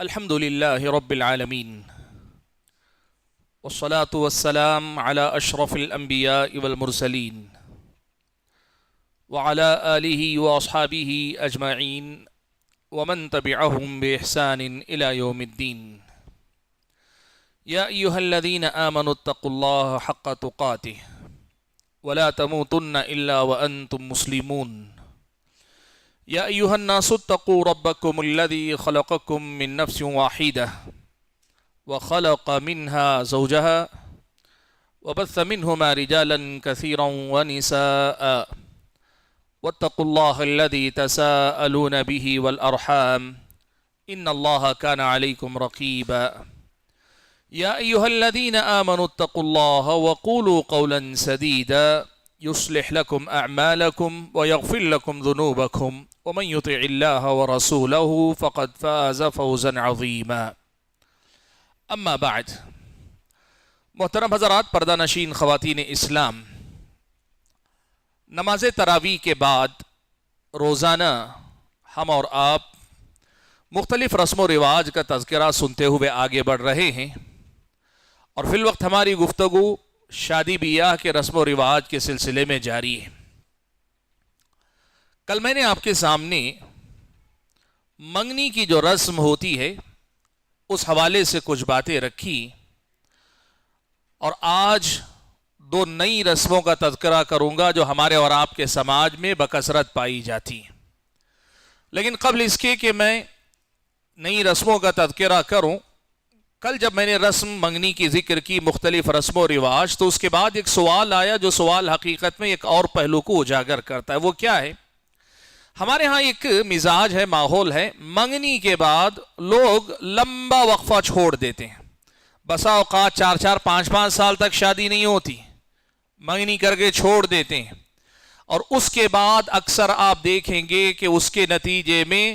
الحمد لله رب العالمين والصلاة والسلام على أشرف الأنبياء والمرسلين وعلى آله وأصحابه أجمعين ومن تبعهم بإحسان إلى يوم الدين. يا أيها الذين آمنوا اتقوا الله حق تقاته ولا تموتن إلا وأنتم مسلمون. يا أيها الناس اتقوا ربكم الذي خلقكم من نفس واحدة وخلق منها زوجها وبث منهما رجالا كثيرا ونساء واتقوا الله الذي تساءلون به والأرحام إن الله كان عليكم رقيبا. يا أيها الذين آمنوا اتقوا الله وقولوا قولا سديدا يصلح لكم أعمالكم ويغفر لكم ذنوبكم ومن يطع الله ورسوله فقد فاز فوزا عظيما. اما بعد، محترم حضرات، پردہ نشین خواتین اسلام، نماز تراویح کے بعد روزانہ ہم اور آپ مختلف رسم و رواج کا تذکرہ سنتے ہوئے آگے بڑھ رہے ہیں، اور فی الوقت ہماری گفتگو شادی بیاہ کے رسم و رواج کے سلسلے میں جاری ہے۔ کل میں نے آپ کے سامنے منگنی کی جو رسم ہوتی ہے اس حوالے سے کچھ باتیں رکھی، اور آج دو نئی رسموں کا تذکرہ کروں گا جو ہمارے اور آپ کے سماج میں بکثرت پائی جاتی ہیں۔ لیکن قبل اس کے کہ میں نئی رسموں کا تذکرہ کروں، کل جب میں نے رسم منگنی کی ذکر کی، مختلف رسم و رواج، تو اس کے بعد ایک سوال آیا جو سوال حقیقت میں ایک اور پہلو کو اجاگر کرتا ہے۔ وہ کیا ہے؟ ہمارے ہاں ایک مزاج ہے، ماحول ہے، منگنی کے بعد لوگ لمبا وقفہ چھوڑ دیتے ہیں۔ بسا اوقات 4 5 سال تک شادی نہیں ہوتی، منگنی کر کے چھوڑ دیتے ہیں، اور اس کے بعد اکثر آپ دیکھیں گے کہ اس کے نتیجے میں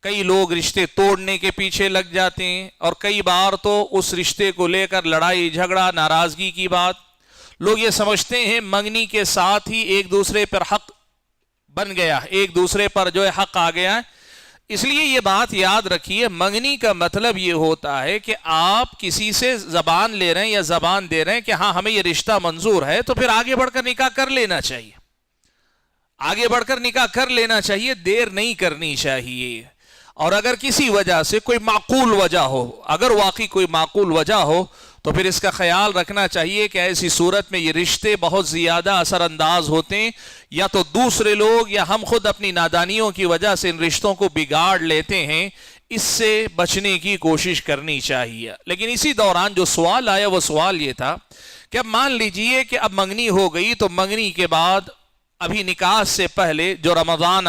کئی لوگ رشتے توڑنے کے پیچھے لگ جاتے ہیں، اور کئی بار تو اس رشتے کو لے کر لڑائی جھگڑا، ناراضگی کی بات۔ لوگ یہ سمجھتے ہیں منگنی کے ساتھ ہی ایک دوسرے پر حق بن گیا، ایک دوسرے پر جو ہے حق آ گیا ہے۔ اس لیے یہ بات یاد رکھیے، منگنی کا مطلب یہ ہوتا ہے کہ آپ کسی سے زبان لے رہے ہیں یا زبان دے رہے ہیں کہ ہاں ہمیں یہ رشتہ منظور ہے، تو پھر آگے بڑھ کر نکاح کر لینا چاہیے، آگے بڑھ کر نکاح کر لینا چاہیے، دیر نہیں کرنی چاہیے۔ اور اگر کسی وجہ سے کوئی معقول وجہ ہو، اگر واقعی کوئی معقول وجہ ہو، تو پھر اس کا خیال رکھنا چاہیے کہ ایسی صورت میں یہ رشتے بہت زیادہ اثر انداز ہوتے ہیں، یا تو دوسرے لوگ یا ہم خود اپنی نادانیوں کی وجہ سے ان رشتوں کو بگاڑ لیتے ہیں۔ اس سے بچنے کی کوشش کرنی چاہیے۔ لیکن اسی دوران جو سوال آیا وہ سوال یہ تھا کہ اب مان لیجئے کہ اب منگنی ہو گئی، تو منگنی کے بعد ابھی نکاح سے پہلے جو رمضان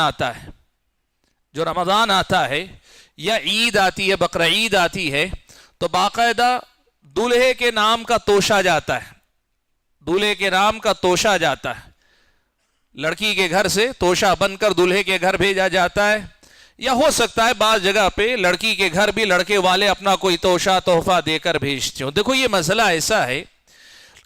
آتا ہے یا عید آتی ہے، بقر عید آتی ہے، تو باقاعدہ دولہے کے نام کا توشا جاتا ہے، دولہے کے نام کا توشا جاتا ہے، لڑکی کے گھر سے توشا بن کر دولہے کے گھر بھیجا جاتا ہے، یا ہو سکتا ہے بعض جگہ پہ لڑکی کے گھر بھی لڑکے والے اپنا کوئی توشا تحفہ دے کر بھیجتے ہوں۔ دیکھو یہ مسئلہ ایسا ہے،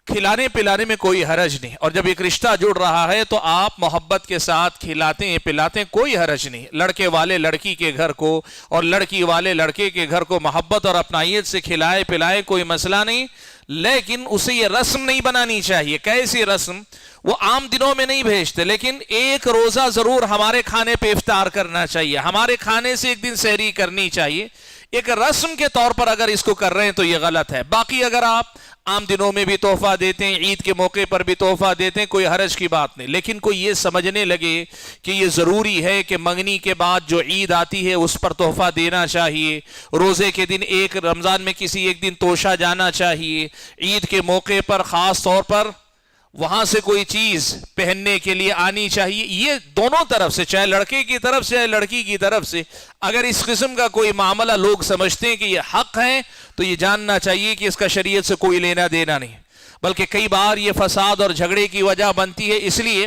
کھلانے پلانے میں کوئی حرج نہیں، اور جب ایک رشتہ جڑ رہا ہے تو آپ محبت کے ساتھ کھلاتے ہیں پلاتے ہیں، کوئی حرج نہیں۔ لڑکے والے لڑکی کے گھر کو اور لڑکی والے لڑکے کے گھر کو محبت اور اپنائیت سے کھلائے پلائے، کوئی مسئلہ نہیں۔ لیکن اسے یہ رسم نہیں بنانی چاہیے۔ کیسی رسم؟ وہ عام دنوں میں نہیں بھیجتے، لیکن ایک روزہ ضرور ہمارے کھانے پہ افطار کرنا چاہیے، ہمارے کھانے سے ایک دن سحری کرنی چاہیے۔ ایک رسم کے طور پر اگر اس کو کر رہے ہیں تو یہ غلط ہے۔ باقی اگر آپ عام دنوں میں بھی تحفہ دیتے ہیں، عید کے موقع پر بھی تحفہ دیتے ہیں، کوئی حرج کی بات نہیں۔ لیکن کوئی یہ سمجھنے لگے کہ یہ ضروری ہے کہ منگنی کے بعد جو عید آتی ہے اس پر تحفہ دینا چاہیے، روزے کے دن ایک رمضان میں کسی ایک دن توشا جانا چاہیے، عید کے موقع پر خاص طور پر وہاں سے کوئی چیز پہننے کے لیے آنی چاہیے، یہ دونوں طرف سے، چاہے لڑکے کی طرف سے چاہے لڑکی کی طرف سے، اگر اس قسم کا کوئی معاملہ لوگ سمجھتے ہیں کہ یہ حق ہے، تو یہ جاننا چاہیے کہ اس کا شریعت سے کوئی لینا دینا نہیں، بلکہ کئی بار یہ فساد اور جھگڑے کی وجہ بنتی ہے۔ اس لیے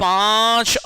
5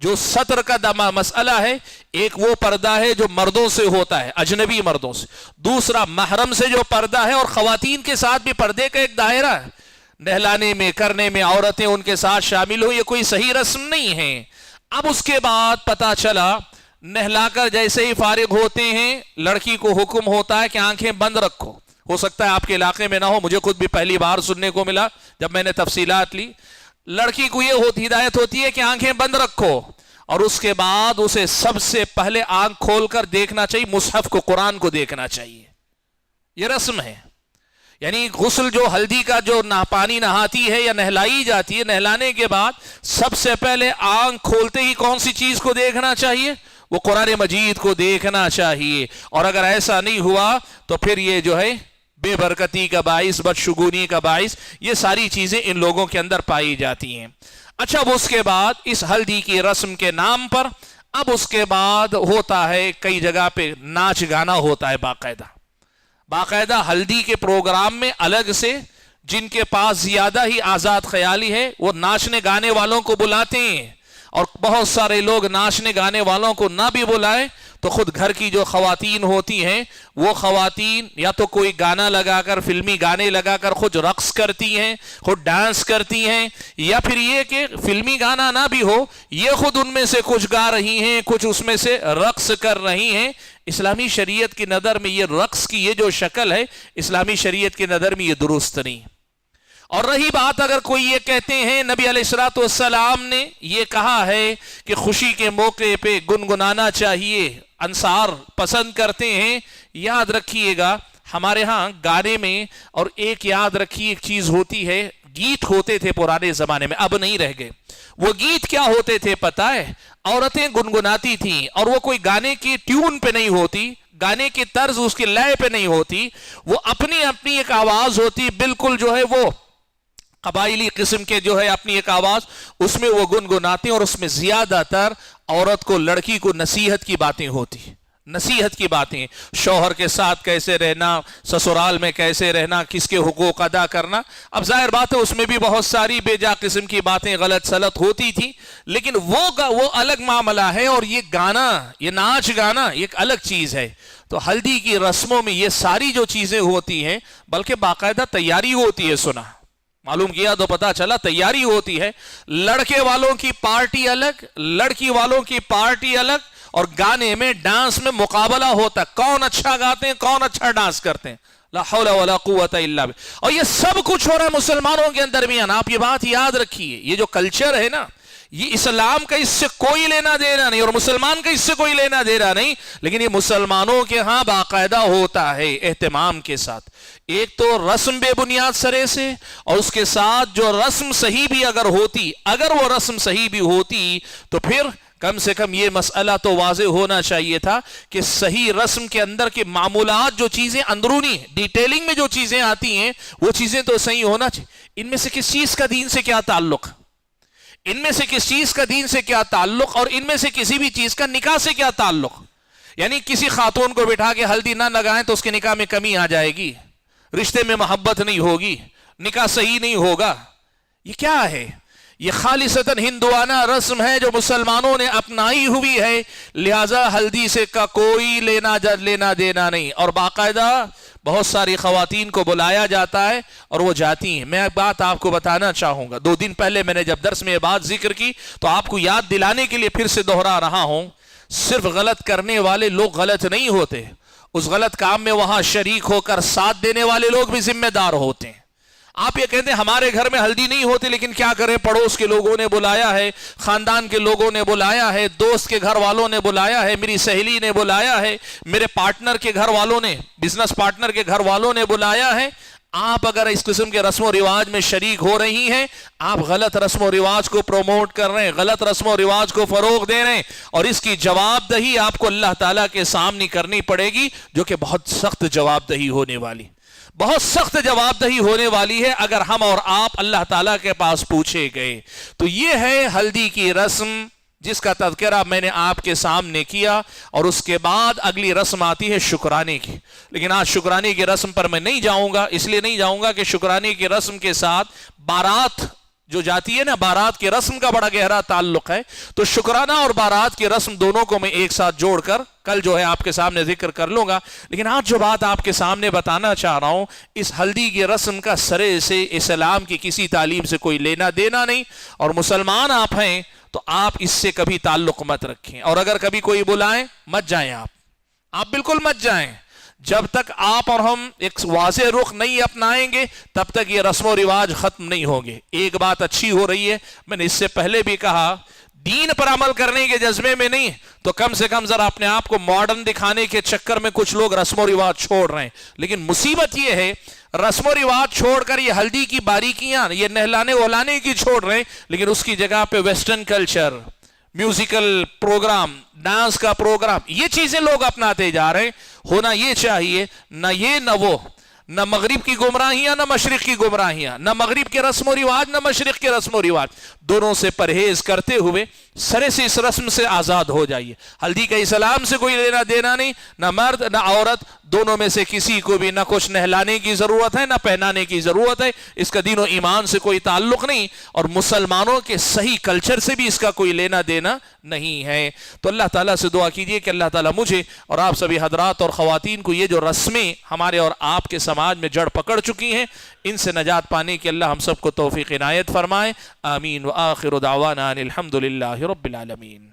جو سطر کا مسئلہ ہے، ایک وہ پردہ ہے جو مردوں سے ہوتا ہے، اجنبی مردوں سے، دوسرا محرم سے جو پردہ ہے، اور خواتین کے ساتھ بھی پردے کا ایک دائرہ ہے۔ نہلانے میں کرنے میں عورتیں ان کے ساتھ شامل ہو، یہ کوئی صحیح رسم نہیں ہے۔ اب اس کے بعد پتا چلا نہلا کر جیسے ہی فارغ ہوتے ہیں، لڑکی کو حکم ہوتا ہے کہ آنکھیں بند رکھو۔ ہو سکتا ہے آپ کے علاقے میں نہ ہو، مجھے خود بھی پہلی بار سننے کو ملا جب میں نے تفصیلات لی۔ لڑکی کو یہ ہدایت ہوتی ہے کہ آنکھیں بند رکھو، اور اس کے بعد اسے سب سے پہلے آنکھ کھول کر دیکھنا چاہیے، مصحف کو، قرآن کو دیکھنا چاہیے۔ یہ رسم ہے۔ یعنی غسل جو ہلدی کا جو پانی نہاتی ہے یا نہلائی جاتی ہے، نہلانے کے بعد سب سے پہلے آنکھ کھولتے ہی کون سی چیز کو دیکھنا چاہیے؟ وہ قرآن مجید کو دیکھنا چاہیے۔ اور اگر ایسا نہیں ہوا تو پھر یہ جو ہے بے برکتی کا باعث، بدشگونی کا باعث، یہ ساری چیزیں ان لوگوں کے اندر پائی جاتی ہیں۔ اچھا، اب اس کے بعد اس ہلدی کی رسم کے نام پر اب اس کے بعد ہوتا ہے، کئی جگہ پہ ناچ گانا ہوتا ہے باقاعدہ ہلدی کے پروگرام میں الگ سے جن کے پاس زیادہ ہی آزاد خیالی ہے وہ ناچنے گانے والوں کو بلاتے ہیں، اور بہت سارے لوگ ناچنے گانے والوں کو نہ بھی بلائیں تو خود گھر کی جو خواتین ہوتی ہیں وہ خواتین یا تو کوئی گانا لگا کر، فلمی گانے لگا کر خود رقص کرتی ہیں، خود ڈانس کرتی ہیں، یا پھر یہ کہ فلمی گانا نہ بھی ہو، یہ خود ان میں سے کچھ گا رہی ہیں، کچھ اس میں سے رقص کر رہی ہیں۔ اسلامی شریعت کی نظر میں یہ رقص کی یہ جو شکل ہے، اسلامی شریعت کی نظر میں یہ درست نہیں۔ اور رہی بات، اگر کوئی یہ کہتے ہیں نبی علیہ الصلوۃ والسلام نے یہ کہا ہے کہ خوشی کے موقع پہ گنگنانا چاہیے، انصار پسند کرتے ہیں، یاد رکھیے گا ہمارے ہاں گانے میں، اور ایک یاد رکھیے ایک چیز ہوتی ہے، گیت ہوتے تھے پرانے زمانے میں، اب نہیں رہ گئے۔ وہ گیت کیا ہوتے تھے پتہ ہے؟ عورتیں گنگناتی تھیں، اور وہ کوئی گانے کی ٹیون پہ نہیں ہوتی، گانے کی طرز اس کی لے پہ نہیں ہوتی، وہ اپنی اپنی ایک آواز ہوتی، بالکل جو ہے وہ قبائلی قسم کے جو ہے اپنی ایک آواز، اس میں وہ گنگناتے ہیں، اور اس میں زیادہ تر عورت کو، لڑکی کو نصیحت کی باتیں ہوتی، نصیحت کی باتیں، شوہر کے ساتھ کیسے رہنا، سسرال میں کیسے رہنا، کس کے حقوق ادا کرنا۔ اب ظاہر بات ہے اس میں بھی بہت ساری بے جا قسم کی باتیں غلط سلط ہوتی تھی، لیکن وہ الگ معاملہ ہے، اور یہ گانا، یہ ناچ گانا ایک الگ چیز ہے۔ تو ہلدی کی رسموں میں یہ ساری جو چیزیں ہوتی ہیں، بلکہ باقاعدہ تیاری ہوتی ہے، سنا معلوم کیا تو پتا چلا تیاری ہوتی ہے، لڑکے والوں کی پارٹی الگ، لڑکی والوں کی پارٹی الگ، اور گانے میں، ڈانس میں مقابلہ ہوتا ہے، کون اچھا گاتے ہیں، کون اچھا ڈانس کرتے ہیں، لا حول ولا قوت الا باللہ۔ اور یہ سب کچھ ہو رہا ہے مسلمانوں کے اندر بھی۔ آپ یہ بات یاد رکھیے، یہ جو کلچر ہے نا، یہ اسلام کا اس سے کوئی لینا دینا نہیں، اور مسلمان کا اس سے کوئی لینا دینا نہیں، لیکن یہ مسلمانوں کے ہاں باقاعدہ ہوتا ہے اہتمام کے ساتھ۔ ایک تو رسم بے بنیاد سرے سے، اور اس کے ساتھ جو رسم صحیح بھی اگر ہوتی، اگر وہ رسم صحیح بھی ہوتی تو پھر کم سے کم یہ مسئلہ تو واضح ہونا چاہیے تھا کہ صحیح رسم کے اندر کے معمولات، جو چیزیں اندرونی ڈیٹیلنگ میں جو چیزیں آتی ہیں، وہ چیزیں تو صحیح ہونا چاہیے۔ ان میں سے کس چیز کا دین سے کیا تعلق، ان میں سے کس چیز کا دین سے کیا تعلق، اور ان میں سے کسی بھی چیز کا نکاح سے کیا تعلق؟ یعنی کسی خاتون کو بٹھا کے ہلدی نہ لگائیں تو اس کے نکاح میں کمی آ جائے گی، رشتے میں محبت نہیں ہوگی، نکاح صحیح نہیں ہوگا۔ یہ کیا ہے؟ یہ خالصتاً ہندوانہ رسم ہے جو مسلمانوں نے اپنائی ہوئی ہے، لہذا ہلدی سے کا کوئی لینا دینا نہیں۔ اور باقاعدہ بہت ساری خواتین کو بلایا جاتا ہے اور وہ جاتی ہیں۔ میں ایک بات آپ کو بتانا چاہوں گا، 2 دن پہلے میں نے جب درس میں یہ بات ذکر کی تو آپ کو یاد دلانے کے لیے پھر سے دوہرا رہا ہوں، صرف غلط کرنے والے لوگ غلط نہیں ہوتے، اس غلط کام میں وہاں شریک ہو کر ساتھ دینے والے لوگ بھی ذمہ دار ہوتے ہیں۔ آپ یہ کہتے ہیں ہمارے گھر میں ہلدی نہیں ہوتی، لیکن کیا کریں، پڑوس کے لوگوں نے بلایا ہے، خاندان کے لوگوں نے بلایا ہے، دوست کے گھر والوں نے بلایا ہے، میری سہیلی نے بلایا ہے، میرے پارٹنر کے گھر والوں نے، بزنس پارٹنر کے گھر والوں نے بلایا ہے۔ آپ اگر اس قسم کے رسم و رواج میں شریک ہو رہی ہیں، آپ غلط رسم و رواج کو پروموٹ کر رہے ہیں، غلط رسم و رواج کو فروغ دے رہے ہیں، اور اس کی جواب دہی آپ کو اللہ تعالیٰ کے سامنے کرنی پڑے گی، جو کہ بہت سخت جواب دہی ہونے والی، بہت سخت جواب دہی ہونے والی ہے اگر ہم اور آپ اللہ تعالیٰ کے پاس پوچھے گئے۔ تو یہ ہے ہلدی کی رسم جس کا تذکرہ میں نے آپ کے سامنے کیا، اور اس کے بعد اگلی رسم آتی ہے شکرانے کی۔ لیکن آج شکرانے کی رسم پر میں نہیں جاؤں گا، اس لیے نہیں جاؤں گا کہ شکرانے کی رسم کے ساتھ بارات جو جاتی ہے نا، بارات کی رسم کا بڑا گہرا تعلق ہے، تو شکرانہ اور بارات کی رسم دونوں کو میں ایک ساتھ جوڑ کر کل جو ہے آپ کے سامنے ذکر کر لوں گا. لیکن آج جو بات آپ کے سامنے بتانا چاہ رہا ہوں، اس ہلدی کی رسم کا سرے سے اسلام کی کسی تعلیم سے کوئی لینا دینا نہیں، اور مسلمان آپ ہیں تو آپ اس سے کبھی تعلق مت رکھیں، اور اگر کبھی کوئی بلائیں مت جائیں، آپ بالکل مت جائیں. جب تک آپ اور ہم ایک واضح رخ نہیں اپنائیں گے تب تک یہ رسم و رواج ختم نہیں ہوں گے. ایک بات اچھی ہو رہی ہے، میں نے اس سے پہلے بھی کہا، دین پر عمل کرنے کے جذبے میں نہیں تو کم سے کم ذرا اپنے آپ کو ماڈرن دکھانے کے چکر میں کچھ لوگ رسم و رواج چھوڑ رہے ہیں. لیکن مصیبت یہ ہے، رسم و رواج چھوڑ کر یہ ہلدی کی باریکیاں، یہ نہلانے وہلانے کی چھوڑ رہے ہیں، لیکن اس کی جگہ پہ western culture, musical programme, dance کا پروگرام، یہ چیزیں لوگ اپناتے جا رہے ہیں. ہونا یہ چاہیے نہ یہ نہ وہ، نہ مغرب کی گمراہیاں نہ مشرق کی گمراہیاں، نہ مغرب کے رسم و رواج نہ مشرق کے رسم و رواج، دونوں سے پرہیز کرتے ہوئے سرے سے اس رسم سے آزاد ہو جائیے. ہلدی کا اسلام سے کوئی لینا دینا نہیں، نہ مرد نہ عورت، دونوں میں سے کسی کو بھی نہ کچھ نہلانے کی ضرورت ہے نہ پہنانے کی ضرورت ہے. اس کا دین و ایمان سے کوئی تعلق نہیں، اور مسلمانوں کے صحیح کلچر سے بھی اس کا کوئی لینا دینا نہیں ہے. تو اللہ تعالیٰ سے دعا کیجئے کہ اللہ تعالیٰ مجھے اور آپ سبھی حضرات اور خواتین کو یہ جو رسمیں ہمارے اور آپ کے سماج میں جڑ پکڑ چکی ہیں، ان سے نجات پانے کی اللہ ہم سب کو توفیق عنایت فرمائے. آمین. وآخر دعوانا ان الحمد للہ رب العالمین.